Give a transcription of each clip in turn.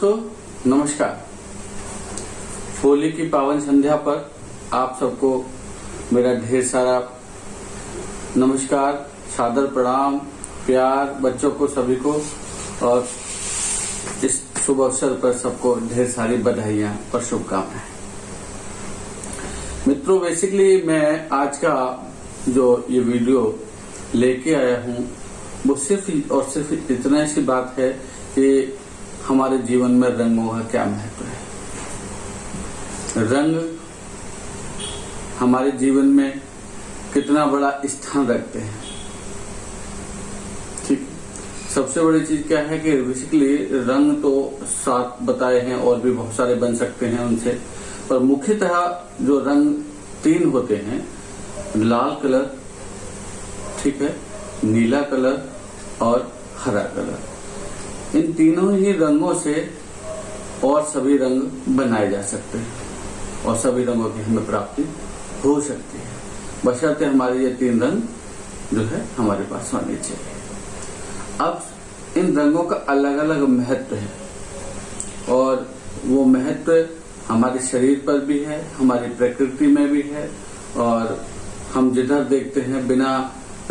दोस्तों नमस्कार। होली की पावन संध्या पर आप सबको मेरा ढेर सारा नमस्कार, सादर प्रणाम, प्यार, बच्चों को सभी को, और इस शुभ अवसर पर सबको ढेर सारी बधाइयां और शुभकामनाएं। मित्रों, बेसिकली मैं आज का जो ये वीडियो लेके आया हूँ वो सिर्फ और सिर्फ इतना सी बात है कि हमारे जीवन में रंगों का क्या महत्व है। रंग हमारे जीवन में कितना बड़ा स्थान रखते हैं। ठीक, सबसे बड़ी चीज क्या है कि बेसिकली रंग तो 7 बताए हैं और भी बहुत सारे बन सकते हैं उनसे, पर मुख्यतः जो रंग 3 होते हैं, लाल कलर, ठीक है, नीला कलर और हरा कलर। इन तीनों ही रंगों से और सभी रंग बनाए जा सकते हैं और सभी रंगों की हमें प्राप्ति हो सकती है, बशर्ते हमारे ये 3 रंग जो है हमारे पास होने चाहिए। अब इन रंगों का अलग अलग महत्व है और वो महत्व हमारे शरीर पर भी है, हमारी प्रकृति में भी है, और हम जिधर देखते हैं बिना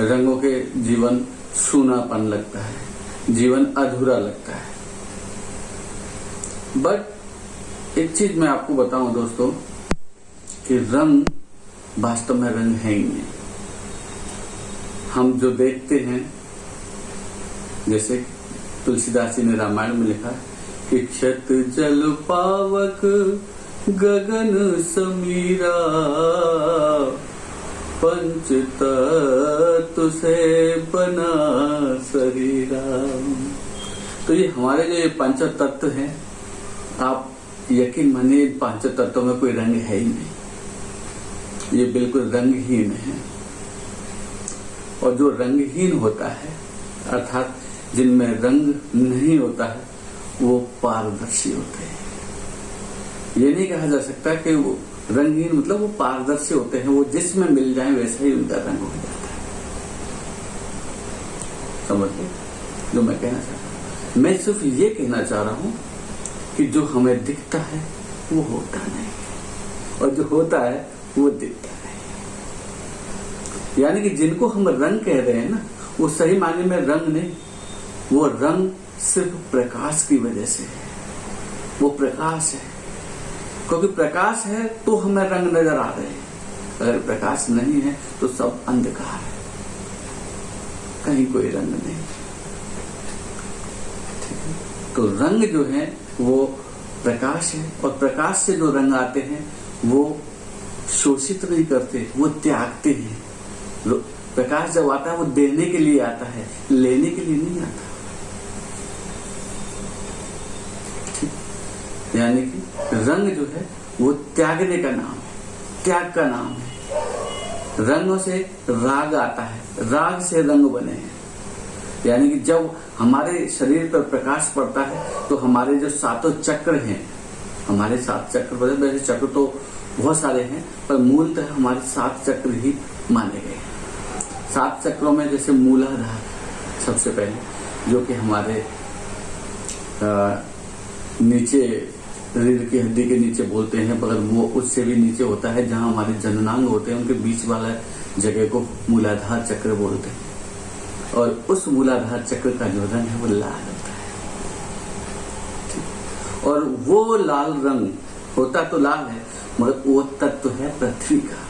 रंगों के जीवन सूनापन लगता है, जीवन अधूरा लगता है। बट एक चीज मैं आपको बताऊं दोस्तों कि रंग वास्तव में रंग है ही नहीं। हम जो देखते हैं, जैसे तुलसीदास जी ने रामायण में लिखा कि क्षत जल पावक गगन समीरा, पंच तत्व से बना शरीरा। तो ये हमारे जो ये पंच तत्व हैं, आप यकीन मानिए 5 तत्वों में कोई रंग है ही नहीं, ये बिल्कुल रंगहीन है। और जो रंगहीन होता है, अर्थात जिनमें रंग नहीं होता है, वो पारदर्शी होते हैं। ये नहीं कहा जा सकता कि वो रंगहीन मतलब वो पारदर्शी होते हैं, वो जिसमें मिल जाए वैसा ही उनका रंग हो जाता है। समझ गए जो मैं कहना चाहता हूँ? मैं सिर्फ ये कहना चाह रहा हूँ कि जो हमें दिखता है वो होता नहीं, और जो होता है वो दिखता नहीं। यानी कि जिनको हम रंग कह रहे हैं ना, वो सही मायने में रंग नहीं, वो रंग सिर्फ प्रकाश की वजह से है। वो प्रकाश है, क्योंकि प्रकाश है तो हमें रंग नजर आ रहे हैं। अगर प्रकाश नहीं है तो सब अंधकार है, कहीं कोई रंग नहीं। ठीक है, तो रंग जो है वो प्रकाश है, और प्रकाश से जो रंग आते हैं वो शोषित नहीं करते, वो त्यागते हैं। प्रकाश जब आता है वो देने के लिए आता है, लेने के लिए नहीं आता। यानी कि रंग जो है वो त्यागने का नाम है, त्याग का नाम है। रंगों से राग आता है, राग से रंग बने हैं। यानी कि जब हमारे शरीर पर प्रकाश पड़ता है तो हमारे जो 7 चक्र हैं, हमारे 7 चक्र, वैसे चक्र तो बहुत सारे हैं, पर मूलतः हमारे 7 चक्र ही माने गए हैं। 7 चक्रों में जैसे मूलाधार सबसे पहले, जो कि हमारे नीचे रीढ़ की हड्डी के नीचे बोलते हैं, मगर वो उससे भी नीचे होता है, जहां हमारे जननांग होते हैं, उनके बीच वाला जगह को मूलाधार चक्र बोलते हैं। और उस मूलाधार चक्र का जो रंग है वो लाल होता है। और वो लाल रंग होता तो लाल है, मगर वो तत्व है पृथ्वी का।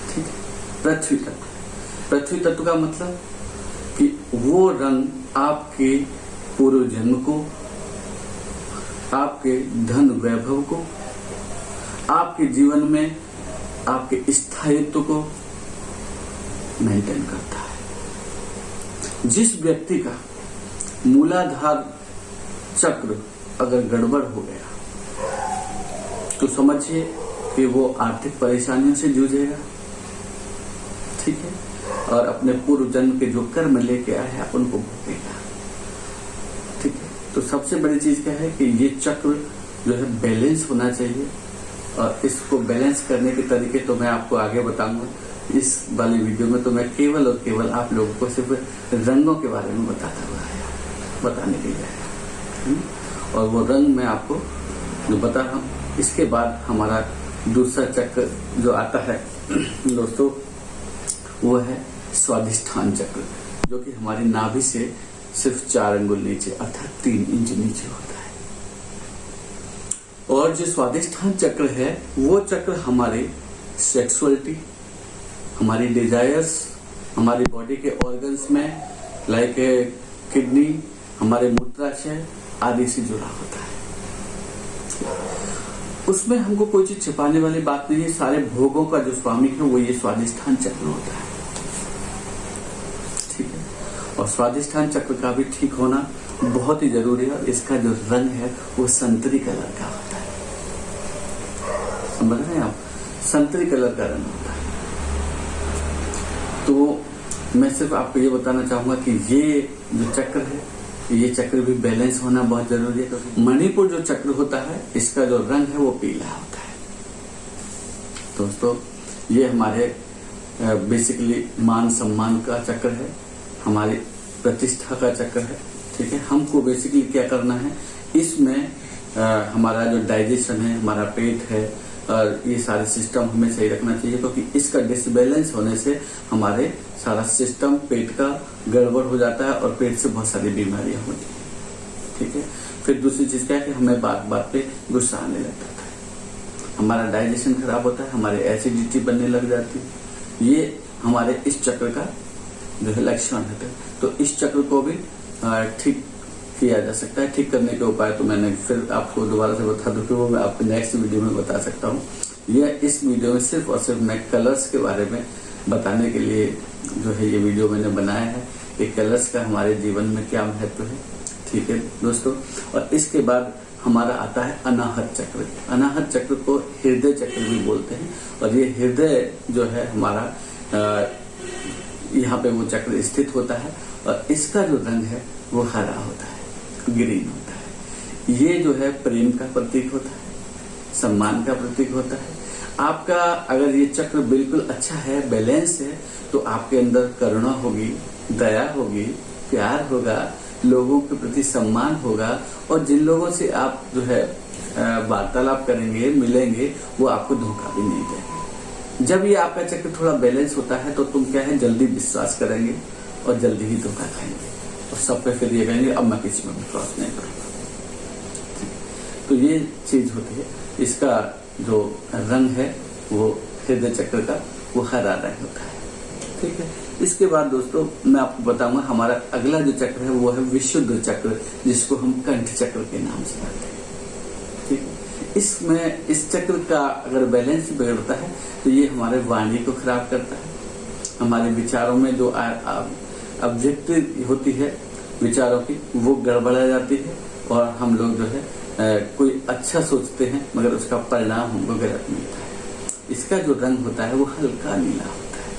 ठीक है, पृथ्वी तत्व। पृथ्वी तत्व का मतलब कि वो रंग आपके पूर्व जन्म को, आपके धन वैभव को, आपके जीवन में आपके स्थायित्व को मेंटेन करता है। जिस व्यक्ति का मूलाधार चक्र अगर गड़बड़ हो गया तो समझिए कि वो आर्थिक परेशानियों से जूझेगा। ठीक है, और अपने पूर्व जन्म के जो कर्म लेके आया है उनको भोगेगा। ठीक है, तो सबसे बड़ी चीज क्या है कि ये चक्र जो है बैलेंस होना चाहिए, और इसको बैलेंस करने के तरीके तो मैं आपको आगे बताऊंगा। इस वाली वीडियो में तो मैं केवल और केवल आप लोगों को सिर्फ रंगों के बारे में बताने के लिए आया। और वो रंग मैं आपको जो बता रहा हूँ। इसके बाद हमारा दूसरा चक्र जो आता है दोस्तों, वो है स्वाधिष्ठान चक्र, जो कि हमारी नाभि से सिर्फ 4 अंगुल नीचे अर्थात 3 इंच नीचे होता है। और जो स्वाधिष्ठान चक्र है वो चक्र हमारे सेक्सुअलिटी, हमारी डिजायर्स, हमारी बॉडी के ऑर्गन्स में लाइक किडनी, हमारे मूत्राशय आदि से जुड़ा होता है। उसमें हमको कोई चीज छिपाने वाली बात नहीं है। सारे भोगों का जो स्वामी है वो ये स्वाधिष्ठान चक्र होता है, ठीक है। और स्वाधिष्ठान चक्र का भी ठीक होना बहुत ही जरूरी है। और इसका जो रंग है वो संतरी कलर का होता है, समझ रहे हैं आप, संतरी कलर का रंग होता है। तो मैं सिर्फ आपको ये बताना चाहूंगा कि ये जो चक्र है, ये चक्र भी बैलेंस होना बहुत जरूरी है। क्योंकि मणिपुर जो चक्र होता है इसका जो रंग है वो पीला होता है। दोस्तों ये हमारे बेसिकली मान सम्मान का चक्र है, हमारी प्रतिष्ठा का चक्र है, ठीक है। हमको बेसिकली क्या करना है, इसमें हमारा जो डाइजेशन है, हमारा पेट है, और ये सारे सिस्टम हमें सही रखना चाहिए। क्योंकि इसका डिसबैलेंस होने से हमारे सारा सिस्टम पेट का गड़बड़ हो जाता है और पेट से बहुत सारी बीमारियां होती हैं, ठीक है। फिर दूसरी चीज क्या है कि हमें बात बात पे गुस्सा आने लग जाता है, हमारा डाइजेशन खराब होता है, हमारे एसिडिटी बनने लग जाती है। ये हमारे इस चक्र का जो है लक्षण है। तो इस चक्र को भी ठीक किया जा सकता है। ठीक करने के उपाय तो मैंने फिर आपको दोबारा से बता दूं कि वो मैं आपको नेक्स्ट वीडियो में बता सकता हूँ। यह इस वीडियो में सिर्फ और सिर्फ मैं कलर्स के बारे में बताने के लिए जो है ये वीडियो मैंने बनाया है कि कलर्स का हमारे जीवन में क्या महत्व है, ठीक है दोस्तों। और इसके बाद हमारा आता है अनाहत चक्र। अनाहत चक्र को हृदय चक्र भी बोलते हैं। और ये हृदय जो है हमारा यहाँ पे वो चक्र स्थित होता है। और इसका जो रंग है वो हरा होता है, ग्रीन होता है। ये जो है प्रेम का प्रतीक होता है, सम्मान का प्रतीक होता है। आपका अगर ये चक्र बिल्कुल अच्छा है, बैलेंस है, तो आपके अंदर करुणा होगी, दया होगी, प्यार होगा, लोगों के प्रति सम्मान होगा। और जिन लोगों से आप जो है वार्तालाप करेंगे, मिलेंगे, वो आपको धोखा भी नहीं देंगे। जब ये आपका चक्र थोड़ा बैलेंस होता है तो तुम क्या है, जल्दी विश्वास करेंगे और जल्दी ही धोखा खाएंगे और सब पे फिर ये कहेंगे अब मैं किसी में विश्वास नहीं करूंगा। तो ये चीज होती है। इसका जो रंग है वो हृदय चक्र का वो हरा रंग होता है, ठीक है। इसके बाद दोस्तों मैं आपको बताऊंगा हमारा अगला जो चक्र है वो है विशुद्ध चक्र, जिसको हम कंठ चक्र के नाम से जानते हैं, ठीक है। इसमें इस चक्र का अगर बैलेंस बिगड़ता है तो ये हमारे वाणी को खराब करता है, हमारे विचारों में जो अभिव्यक्ति होती है विचारों की वो गड़बड़ा जाती है। और हम लोग जो है कोई अच्छा सोचते हैं मगर उसका परिणाम हमको गलत मिलता है। इसका जो रंग होता है वो हल्का नीला होता है,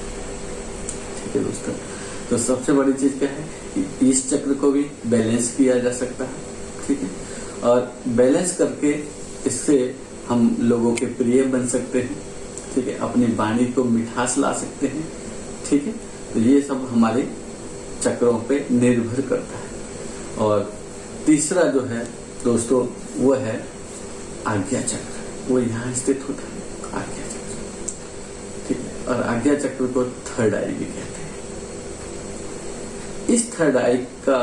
ठीक है दोस्तों। तो सबसे बड़ी चीज क्या है कि इस चक्र को भी बैलेंस किया जा सकता है, ठीक है। और बैलेंस करके इससे हम लोगों के प्रिय बन सकते हैं, ठीक है। अपनी वाणी को मिठास ला सकते हैं, ठीक है। तो ये सब हमारे चक्रों पे निर्भर करता है। और तीसरा जो है दोस्तों वो है आज्ञा चक्र। वो यहाँ स्थित होता है, आज्ञा चक्र, ठीक है। और आज्ञा चक्र को थर्ड आई भी कहते हैं। इस थर्ड आई का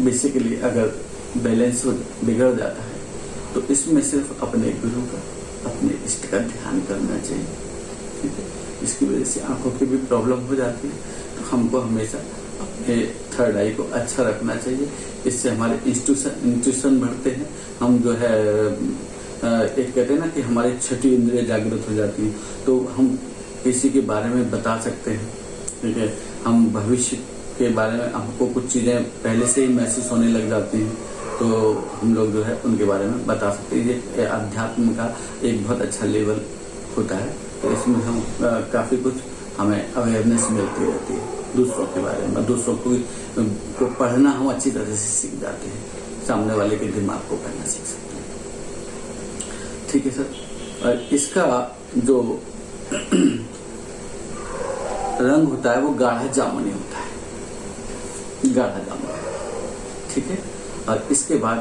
बेसिकली अगर बैलेंस बिगड़ जाता है तो इसमें सिर्फ अपने गुरु का, अपने इष्ट का ध्यान करना चाहिए, ठीक है। इसकी वजह से आंखों की भी प्रॉब्लम हो जाती है। तो हमको हमेशा अपने थर्ड आई को अच्छा रखना चाहिए। इससे हमारे इंस्टीट्यूशन बढ़ते हैं। हम जो है एक कहते हैं ना कि हमारी छठी इंद्रिय जागृत हो जाती है, तो हम किसी के बारे में बता सकते हैं, ठीक है। हम भविष्य के बारे में हमको कुछ चीजें पहले से ही महसूस होने लग जाती हैं, तो हम लोग जो है उनके बारे में बता सकते हैं। ये अध्यात्म का एक बहुत अच्छा लेवल होता है। तो इसमें हम काफी कुछ हमें अवेयरनेस मिलती रहती है दूसरों के बारे में। दूसरों को पढ़ना हम अच्छी तरह से सीख जाते हैं, सामने वाले के दिमाग को पढ़ना सीख सकते हैं, ठीक है सर। और इसका जो रंग होता है वो गाढ़ा जामुनी होता है, गाढ़ा जामुनी, ठीक है। और इसके बाद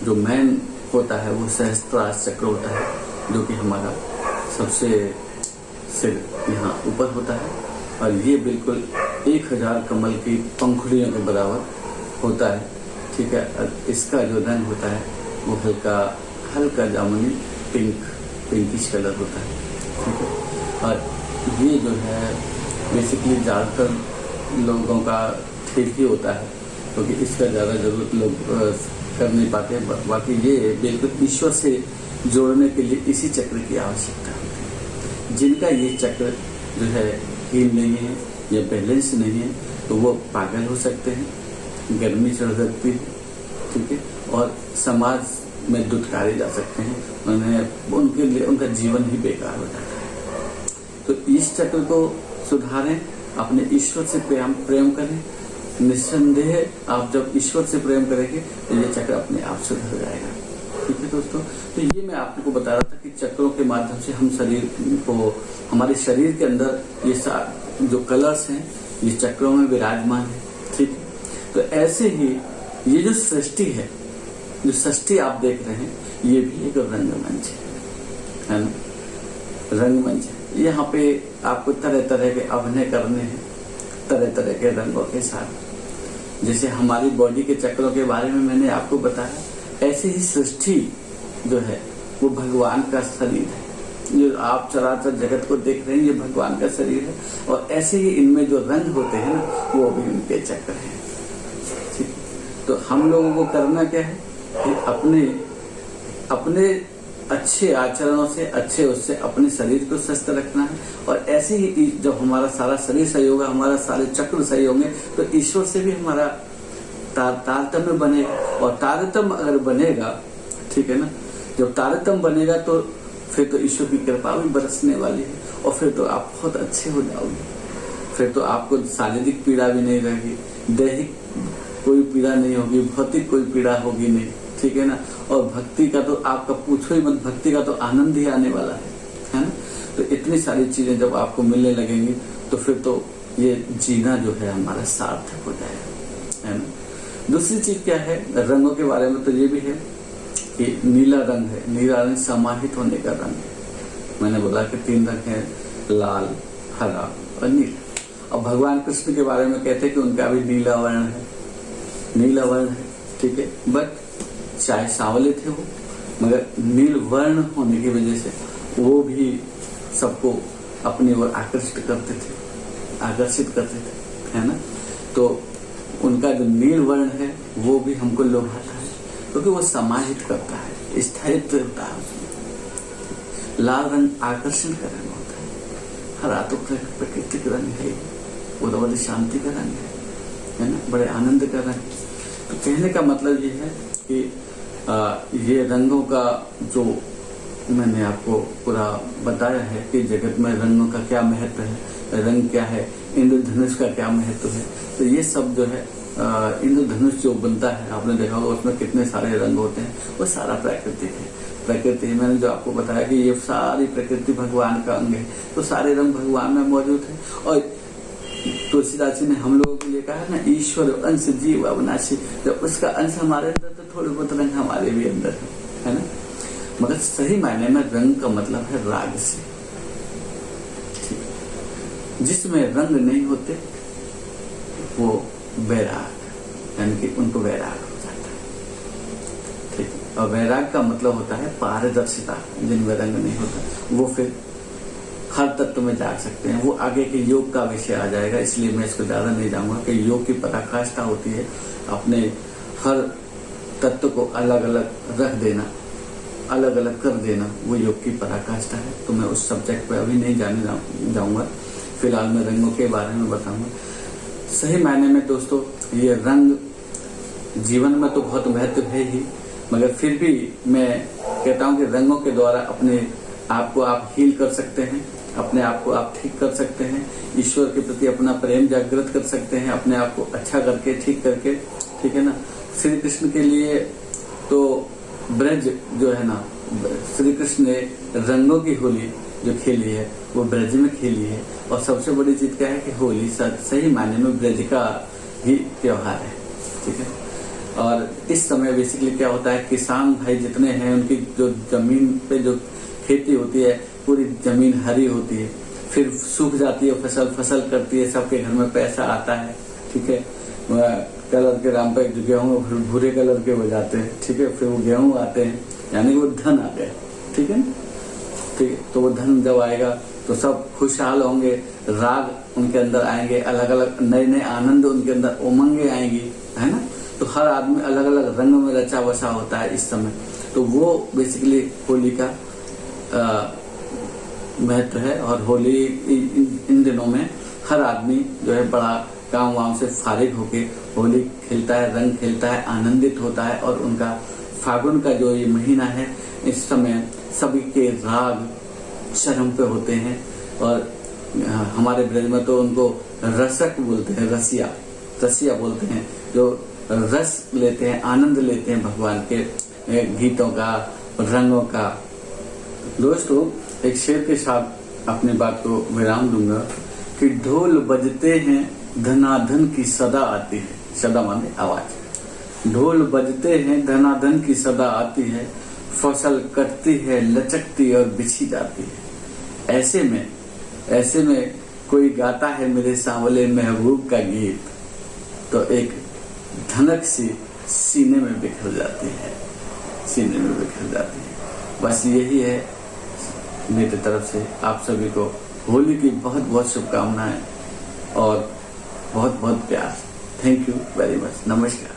जो मेन होता है वो सहस्त्रार चक्र होता है, जो कि हमारा सबसे सिर यहाँ ऊपर होता है, और ये बिल्कुल 1000 कमल की पंखुड़ियों के बराबर होता है। ठीक है, और इसका जो रंग होता है वो हल्का जामुनी पिंकिश कलर होता है। ठीक है, और ये जो है बेसिकली ज़्यादातर लोगों का ठीक ही होता है, क्योंकि इसका ज़्यादा जरूरत लोग कर नहीं पाते। बाकी ये बिल्कुल ईश्वर से जोड़ने के लिए इसी चक्र की आवश्यकता होती है। जिनका ये चक्र जो है हील नहीं है या बैलेंस नहीं है, तो वो पागल हो सकते हैं, गर्मी चढ़ सकती है। ठीक है, और समाज में दुत्कारे जा सकते हैं, उनके लिए उनका जीवन ही बेकार हो जाता है। तो इस चक्र को सुधारें, अपने ईश्वर से प्रेम करें। निस्संदेह आप जब ईश्वर से प्रेम करेंगे तो ये चक्र अपने आप सुधर जाएगा। ठीक है दोस्तों, तो ये मैं आपको बता रहा था कि चक्रों के माध्यम से हम शरीर को, हमारे शरीर के अंदर ये जो कलर्स हैं ये चक्रों में विराजमान है। ठीक है, तो ऐसे ही ये जो सृष्टि है, जो सृष्टि आप देख रहे हैं, ये भी एक रंगमंच है ना, रंगमंच है। यहाँ पे आपको तरह तरह के अभिनय करने हैं, तरह तरह के रंगों के साथ। जैसे हमारी बॉडी के चक्रों के बारे में मैंने आपको बताया, ऐसी ही सृष्टि जो है वो भगवान का शरीर है। जो आप चराचर जगत को देख रहे हैं, ये भगवान का शरीर है, और ऐसे ही इनमें जो रंग होते हैं ना, वो भी उनके चक्र हैं। ठीक, तो हम लोगों को करना क्या है कि अपने अच्छे आचरणों से, अच्छे उससे अपने शरीर को स्वस्थ रखना है। और ऐसे ही जब हमारा सारा शरीर सही होगा, हमारा सारे चक्र सही होंगे, तो ईश्वर से भी हमारा तारतम्य बनेगा। और तारतम्य अगर बनेगा, ठीक है ना, जब तारतम्य बनेगा तो फिर तो ईश्वर की कृपा भी बरसने वाली है, और फिर तो आप बहुत अच्छे हो जाओगे। फिर तो आपको शारीरिक पीड़ा भी नहीं रहेगी, दैहिक कोई पीड़ा नहीं होगी, भौतिक कोई पीड़ा होगी नहीं। ठीक है ना, और भक्ति का तो आपका पूछो ही मत, भक्ति का तो आनंद ही आने वाला है ना। तो इतनी सारी चीजें जब आपको मिलने लगेंगी, तो फिर तो ये जीना जो है हमारा सार्थक हो जाएगा, है ना। दूसरी चीज क्या है रंगों के बारे में, तो ये भी है कि नीला रंग है। नीला रंग समाहित होने का रंग है। मैंने बोला कि 3 रंग है, लाल, हरा और नीला। और भगवान कृष्ण के बारे में कहते हैं कि उनका भी नीला वर्ण है, नीला वर्ण है। ठीक है, बट चाहे सांवले थे वो, मगर नील वर्ण होने की वजह से वो भी सबको अपनी ओर आकर्षित करते थे, है ना। तो उनका जो नील वर्ण है वो भी हमको लोभाता है, क्योंकि वो समाहित करता है, स्थायित्व होता है उसमें। लाल रंग आकर्षण का रंग होता है, हरा तो प्राकृतिक रंग है, वो तो बड़ी शांति का रंग है ना, बड़े आनंद का रंग। तो कहने का मतलब ये है कि ये रंगों का जो मैंने आपको पूरा बताया है कि जगत में रंगों का क्या महत्व है, रंग क्या है, इंद्रधनुष का क्या महत्व है। तो ये सब जो है इंद्रधनुष जो बनता है, आपने देखा होगा उसमें कितने सारे रंग होते हैं, वो सारा प्राकृतिक है। प्रकृति, मैंने जो आपको बताया कि ये सारी प्रकृति भगवान का अंग है, तो सारे रंग भगवान में मौजूद है। और तुलसीदास जी ने हम लोगों के लिए कहा है ना, ईश्वर अंश जीव अविनाशी, जब उसका अंश हमारे अंदर, तो थोड़े बहुत रंग हमारे भी अंदर है ना। मगर सही मायने में रंग का मतलब है राग से। जिसमें रंग नहीं होते वो वैराग, यानी कि उनको वैराग हो जाता है। ठीक है, और वैराग का मतलब होता है पारदर्शिता। जिनमें रंग नहीं होता वो फिर हर तत्व में जा सकते हैं। वो आगे के योग का विषय आ जाएगा, इसलिए मैं इसको ज्यादा नहीं जाऊंगा कि योग की पराकाष्ठा होती है अपने हर तत्व को अलग अलग रख देना, अलग अलग कर देना, वो योग की पराकाष्ठा है। तो मैं उस सब्जेक्ट पे अभी नहीं जाने जाऊंगा, फिलहाल मैं रंगों के बारे में बताऊंगा। सही मायने में दोस्तों ये रंग जीवन में तो बहुत महत्व है ही, मगर फिर भी मैं कहता हूं कि रंगों के द्वारा अपने आप को आप हील कर सकते हैं, अपने आप को आप ठीक कर सकते हैं, ईश्वर के प्रति अपना प्रेम जागृत कर सकते हैं, अपने आप को अच्छा करके, ठीक करके। ठीक है ना, श्री कृष्ण के लिए तो ब्रज जो है ना, श्री कृष्ण ने रंगों की होली जो खेली है वो ब्रज में खेली है। और सबसे बड़ी चीज क्या है कि होली सही मायने में ब्रज का ही त्योहार है। ठीक है, और इस समय बेसिकली क्या होता है, किसान भाई जितने हैं उनकी जो जमीन पे जो खेती होती है पूरी जमीन हरी होती है, फिर सूख जाती है फसल करती है, सबके घर में पैसा आता है, ठीक है। कलर के नाम पे जो गेहूँ भूरे कलर के हो जाते हैं, ठीक है, फिर वो गेहूँ आते हैं, यानी वो धन आ गया, ठीक है। ठीक है, तो वो धन जब आएगा तो सब खुशहाल होंगे, राग उनके अंदर आएंगे, अलग अलग नए नए आनंद उनके अंदर उमंगे आएंगी, है ना। तो हर आदमी अलग अलग रंग में रचा बसा होता है इस समय। तो वो बेसिकली होली का महत्व है। और होली इन दिनों में हर आदमी जो है बड़ा काम वाम से फारिग होके होली खेलता है, रंग खेलता है, आनंदित होता है। और उनका फागुन का जो ये महीना है, इस समय सभी के राग चरम पे होते हैं। और हमारे ब्रज में तो उनको रसक बोलते हैं, रसिया बोलते हैं, जो रस लेते हैं, आनंद लेते हैं भगवान के गीतों का, रंगों का। दोस्तों, एक शेर के साथ अपनी बात को विराम दूंगा कि ढोल बजते हैं धनाधन की सदा आती है। सदा माने आवाज। ढोल बजते हैं धनाधन की सदा आती है, फसल कटती है लचकती और बिछी जाती है। ऐसे में कोई गाता है मेरे सांवले महबूब का गीत, तो एक धनक सी सीने में बिखर जाती है, सीने में बिखर जाती है। बस यही है मेरी तरफ से आप सभी को होली की बहुत बहुत शुभकामनाएं और बहुत बहुत प्यार। Thank you very much. नमस्कार।